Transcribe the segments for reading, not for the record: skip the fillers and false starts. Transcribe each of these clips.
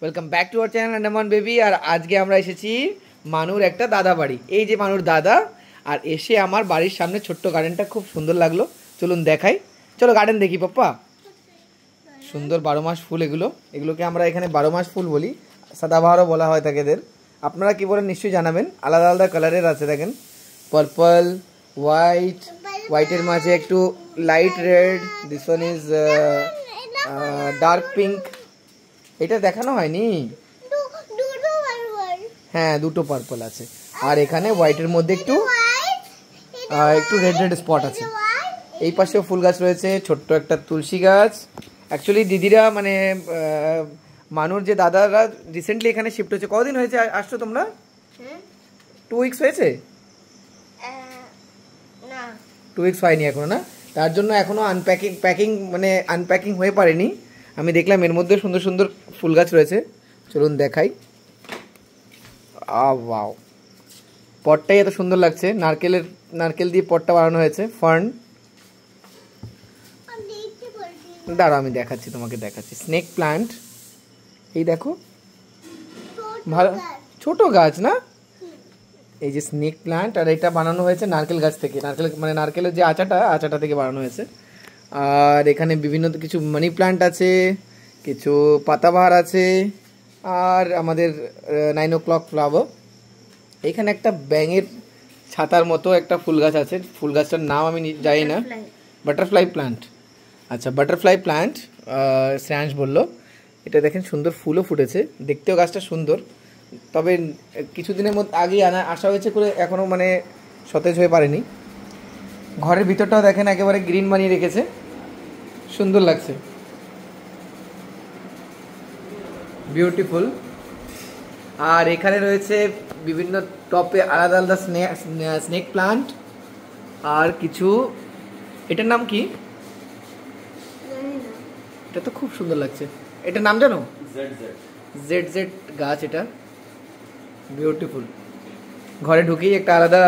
Welcome back to our channel Andaman baby. আর আজকে আমরা এসেছি মানুর একটা দাদা বাড়ি। এই যে মানুর দাদা, আর এসে আমার বাড়ির সামনে ছোট্ট গার্ডেনটা খুব সুন্দর লাগলো। চলুন দেখাই, চলো গার্ডেন দেখি পাপ্পা। সুন্দর 12 মাস ফুল, এগুলোকে আমরা এখানে 12 মাস ফুল বলি, সাদাবাহারও বলা হয় থাকে এদের। আপনারা কি বলেন নিশ্চয়ই জানাবেন। আলাদা আলাদা কালারের আছে, দেখেন পার্পল, হোয়াইটের মাঝে একটু light red, this one is dark pink. এটা দেখানো হয়নি, হ্যাঁ দুটো পার্পল আছে, আর এখানে হোয়াইটের মধ্যে একটু রেড রেড স্পট আছে। এই পাশেও ফুল গাছ রয়েছে, ছোট্ট একটা তুলসী গাছ। অ্যাকচুয়ালি দিদিরা মানে মানুর যে দাদারা রিসেন্টলি এখানে শিফট হয়েছে। কতদিন হয়েছে আসছো তোমরা? 2 উইকস হয়েছে? 2 উইকস হয়নি এখনো না, তার জন্য এখনো আনপ্যাকিং হয়ে পারেনি। আমি দেখলাম এর মধ্যে সুন্দর সুন্দর ফুল গাছ রয়েছে, চলুন দেখাই। ওয়াও, পটটাই এত সুন্দর লাগছে, নারকেল দিয়ে পটটা বানানো হয়েছে। ফার্ন, দাঁড়াও আমি দেখাচ্ছি, তোমাকে দেখাচ্ছি। স্নেক প্লান্ট, এই দেখো, ভালো ছোট গাছ না, এই যে স্নেক প্লান্ট। আর এটা বানানো হয়েছে নারকেল গাছ থেকে, নারকেলের যে আচাটা থেকে বানানো হয়েছে। আর এখানে বিভিন্ন কিছু মানি প্লান্ট আছে, কিছু পাতাবাহার আছে, আর আমাদের 9 o'clock ফ্লাওয়ার। এখানে একটা ব্যাঙের ছাতার মতো একটা ফুল গাছ আছে, ফুল গাছটার নাম আমি জানি না। বাটারফ্লাই প্লান্ট, আচ্ছা বাটারফ্লাই প্লান্ট শ্রেয়াংশ বললো। এটা দেখেন সুন্দর ফুলও ফুটেছে, দেখতেও গাছটা সুন্দর। তবে কিছুদিনের মধ্যে আগেই আসা হয়েছে করে এখনও সতেজ হয়ে পারেনি। ঘরের ভিতরটাও দেখেন একেবারে গ্রিন বানিয়ে রেখেছে, সুন্দর লাগছে, বিউটিফুল। আর এখানে রয়েছে বিভিন্ন টপে আলাদা আলাদা স্নেক প্লান্ট। আর কিছু, এটার নাম কি? এটা তো খুব সুন্দর লাগছে, এটার নাম জানো? জেড গাছ, এটা বিউটিফুল। ঘরে ঢুকেই একটা আলাদা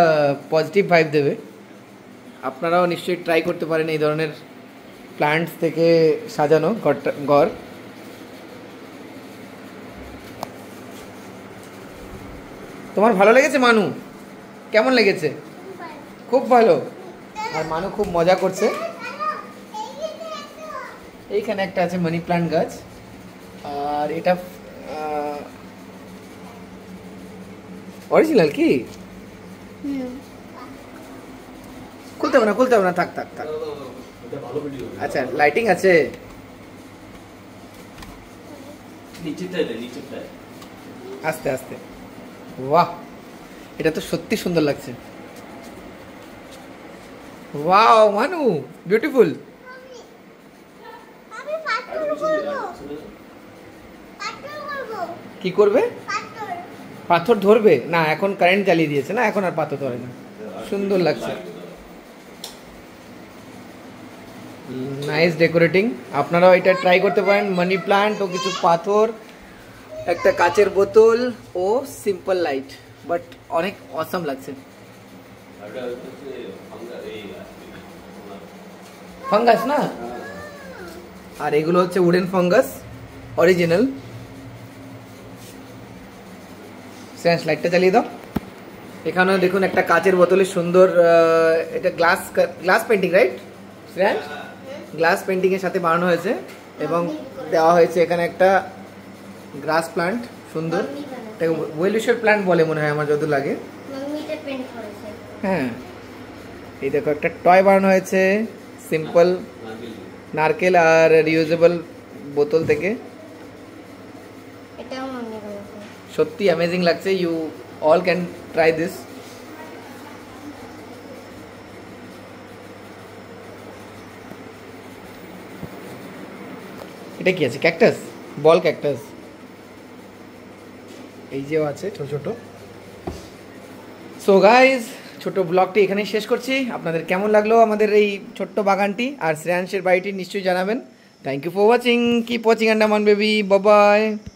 পজিটিভ ভাইব দেবে। আপনারাও নিশ্চয়ই ট্রাই করতে পারেন এই ধরনের প্লান্টস থেকে সাজানো ঘর। তোমার ভালো লেগেছে মানু? কেমন লেগেছে? খুব ভালো। আর মানু খুব মজা করছে। এইখানে একটা আছে মানি প্লান্ট গাছ, আর এটা অরিজিনাল কি? খুলতে হবে না, থাক। আচ্ছা লাইটিং আছে, আস্তে আস্তে। বাহ, এটা তো সত্যি সুন্দর লাগছে। ওয়াও মানু, বিউটিফুল। কি করবে? পাথর ধরবে না, এখন কারেন্ট জ্বালিয়ে দিয়েছে না, এখন আর পাথর ধরে না। সুন্দর লাগছে, নাইস ডেকোরেটিং। আপনারাও এটা ট্রাই করতে পারেন। মানি প্লান্ট ও কিছু পাথর, একটা কাচের বোতল ও সিম্পল লাইট, বাট অনেক অসাম লাগছে। ফাঙ্গাস না, আর এগুলো হচ্ছে উডেন ফাঙ্গাস, অরিজিনাল। সেন্স লাইটটা চালিয়ে দাও। এখানেও দেখুন একটা কাচের বোতলে সুন্দর, এটা glass painting, right Shreyansh? Glass painting এর সাথে বানানো হয়েছে, এবং দেওয়া হয়েছে এখানে একটা গ্রাস প্লান্ট, সুন্দর। এটাকে ওয়েলউইশার প্লান্ট বলে মনে হয় আমার, যত লাগে। হ্যাঁ, এই দেখো একটা টয় বানানো হয়েছে, সিম্পল নারকেল আর রিউজেবল বোতল থেকে। সত্যি অ্যামেজিং লাগছে। You all can try this. এটা কি আছে? ক্যাকটাস, বল ক্যাকটাস। এই যেও আছে ছোট ছোট। সো গাইজ, ছোট ব্লগটি এখানেই শেষ করছি। আপনাদের কেমন লাগলো আমাদের এই ছোট্ট বাগানটি আর শ্রেয়াংশের বাড়িটি নিশ্চয়ই জানাবেন। Thank you for watching, keep watching Andaman baby, bye by.